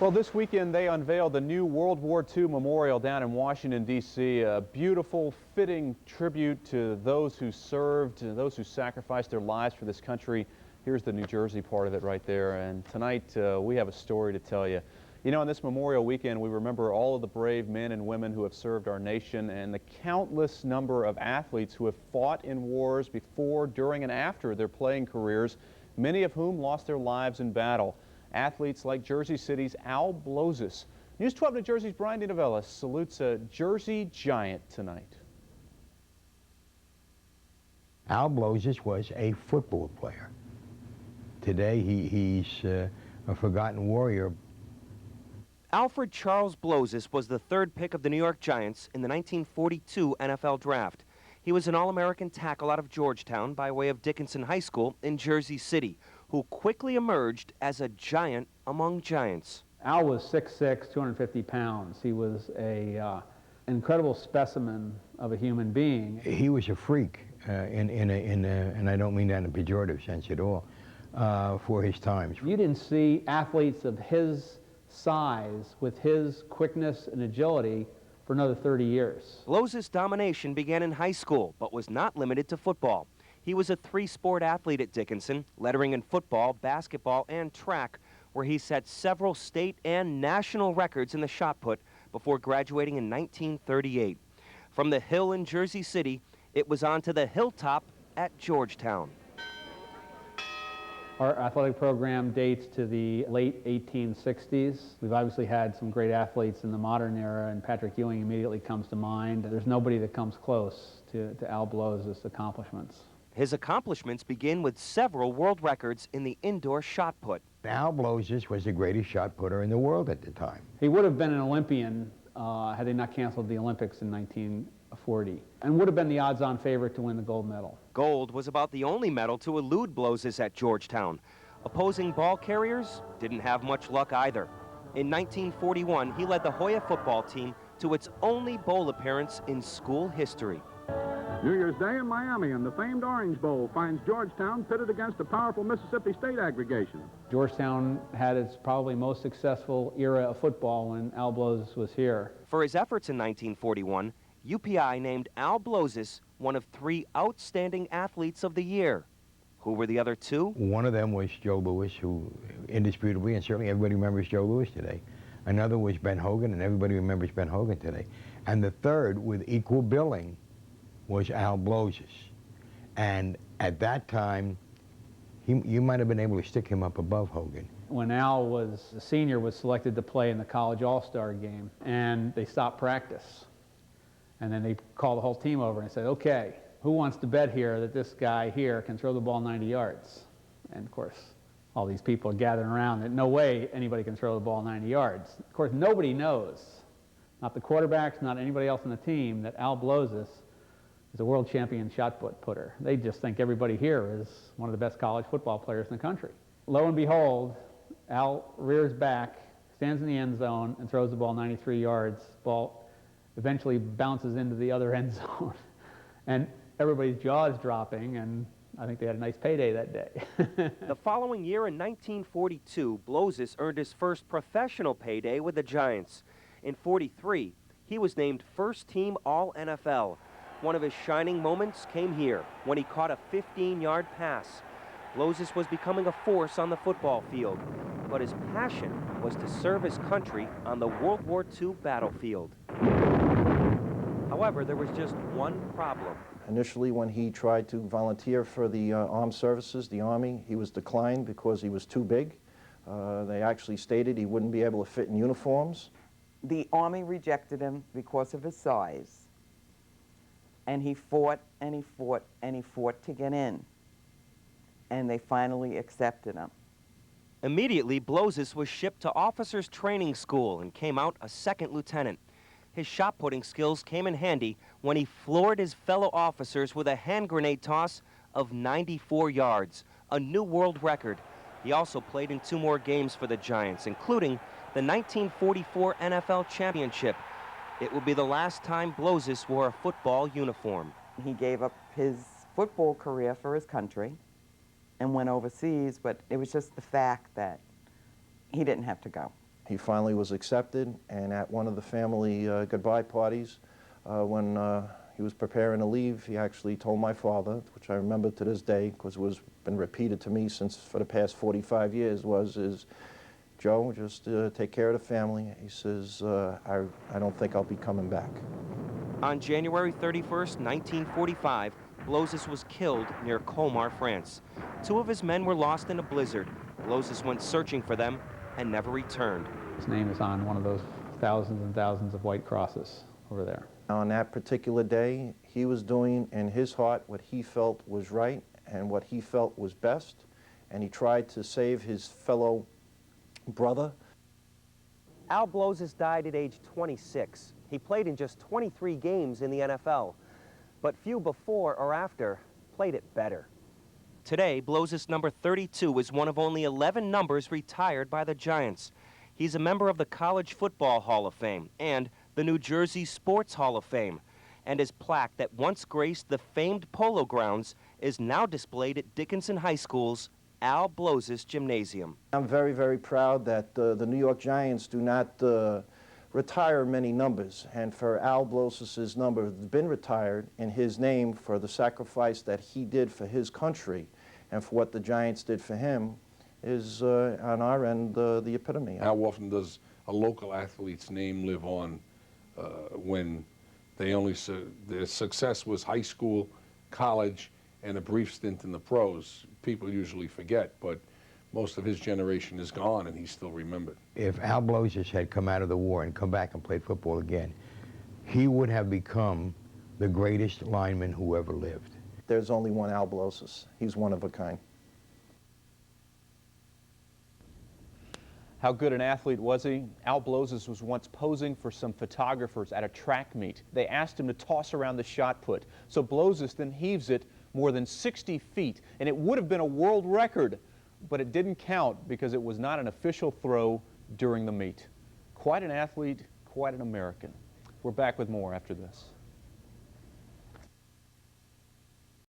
Well, this weekend they unveiled the new World War II memorial down in Washington, D.C. A beautiful, fitting tribute to those who served, to those who sacrificed their lives for this country. Here's the New Jersey part of it right there. And tonight we have a story to tell you. You know, on this Memorial Weekend, we remember all of the brave men and women who have served our nation and the countless number of athletes who have fought in wars before, during, and after their playing careers, many of whom lost their lives in battle. Athletes like Jersey City's Al Blozis. News 12 New Jersey's Brian DeNovellis salutes a Jersey giant tonight. Al Blozis was a football player. Today he's a forgotten warrior. Alfred Charles Blozis was the third pick of the New York Giants in the 1942 NFL Draft. He was an All-American tackle out of Georgetown by way of Dickinson High School in Jersey City, who quickly emerged as a giant among giants. Al was 6'6", 250 pounds. He was an incredible specimen of a human being. He was a freak, and I don't mean that in a pejorative sense at all, for his times. You didn't see athletes of his size with his quickness and agility for another 30 years. Blozis' domination began in high school, but was not limited to football. He was a three-sport athlete at Dickinson, lettering in football, basketball, and track, where he set several state and national records in the shot put before graduating in 1938. From the hill in Jersey City, it was on to the hilltop at Georgetown. Our athletic program dates to the late 1860s. We've obviously had some great athletes in the modern era, and Patrick Ewing immediately comes to mind. There's nobody that comes close to Al Blozis' accomplishments. His accomplishments begin with several world records in the indoor shot put. Al Blozis was the greatest shot putter in the world at the time. He would have been an Olympian had they not canceled the Olympics in 1940, and would have been the odds-on favorite to win the gold medal. Gold was about the only medal to elude Blozis at Georgetown. Opposing ball carriers didn't have much luck either. In 1941, he led the Hoya football team to its only bowl appearance in school history. New Year's Day in Miami, and the famed Orange Bowl finds Georgetown pitted against a powerful Mississippi State aggregation. Georgetown had its probably most successful era of football when Al Blozis was here. For his efforts in 1941, UPI named Al Blozis one of 3 outstanding athletes of the year. Who were the other 2? One of them was Joe Louis, who indisputably, and certainly everybody remembers Joe Louis today. Another was Ben Hogan, and everybody remembers Ben Hogan today. And the third, with equal billing, was Al Blozis. And at that time, you might have been able to stick him up above Hogan. When Al was a senior, was selected to play in the college all-star game, and they stopped practice. And then they called the whole team over and said, okay, who wants to bet here that this guy here can throw the ball 90 yards? And of course, all these people are gathering around that no way anybody can throw the ball 90 yards. Of course, nobody knows, not the quarterbacks, not anybody else on the team, that Al Blozis is a world champion shot putter. They just think everybody here is one of the best college football players in the country. Lo and behold, Al rears back, stands in the end zone, and throws the ball 93 yards. Ball eventually bounces into the other end zone. And everybody's jaws dropping, and I think they had a nice payday that day. The following year in 1942, Blozis earned his first professional payday with the Giants. In '43, he was named first-team All-NFL. One of his shining moments came here when he caught a 15-yard pass. Blozis was becoming a force on the football field, but his passion was to serve his country on the World War II battlefield. However, there was just one problem. Initially, when he tried to volunteer for the armed services, the Army, he was declined because he was too big. They actually stated he wouldn't be able to fit in uniforms. The Army rejected him because of his size. And he fought, and he fought, and he fought to get in. And they finally accepted him. Immediately, Blozis was shipped to officers' training school and came out a second lieutenant. His shot-putting skills came in handy when he floored his fellow officers with a hand grenade toss of 94 yards, a new world record. He also played in 2 more games for the Giants, including the 1944 NFL Championship. It would be the last time Blozis wore a football uniform. He gave up his football career for his country and went overseas, but it was just the fact that he didn't have to go. He finally was accepted, and at one of the family goodbye parties, when he was preparing to leave, he actually told my father, which I remember to this day because it was been repeated to me since for the past 45 years, is, Joe, just take care of the family. He says, I don't think I'll be coming back. On January 31st, 1945, Blozis was killed near Colmar, France. 2 of his men were lost in a blizzard. Blozis went searching for them and never returned. His name is on one of those thousands and thousands of white crosses over there. On that particular day, he was doing in his heart what he felt was right and what he felt was best, and he tried to save his fellow brother. Al Blozis died at age 26. He played in just 23 games in the NFL, but few before or after played it better. Today, Blozis number 32 is one of only 11 numbers retired by the Giants. He's a member of the College Football Hall of Fame and the New Jersey Sports Hall of Fame, and his plaque that once graced the famed Polo Grounds is now displayed at Dickinson High School's Al Blozis Gymnasium. I'm very, very proud that the New York Giants do not retire many numbers, and for Al Blozis's number has been retired in his name for the sacrifice that he did for his country and for what the Giants did for him is on our end the epitome. How often does a local athlete's name live on when they only their success was high school, college, and a brief stint in the pros? People usually forget, but most of his generation is gone and he's still remembered. If Al Blozis had come out of the war and come back and played football again, he would have become the greatest lineman who ever lived. There's only one Al Blozis. He's one of a kind. How good an athlete was he? Al Blozis was once posing for some photographers at a track meet. They asked him to toss around the shot put. So Blozis then heaves it more than 60 feet, and it would have been a world record, but it didn't count because it was not an official throw during the meet. Quite an athlete, quite an American. We're back with more after this.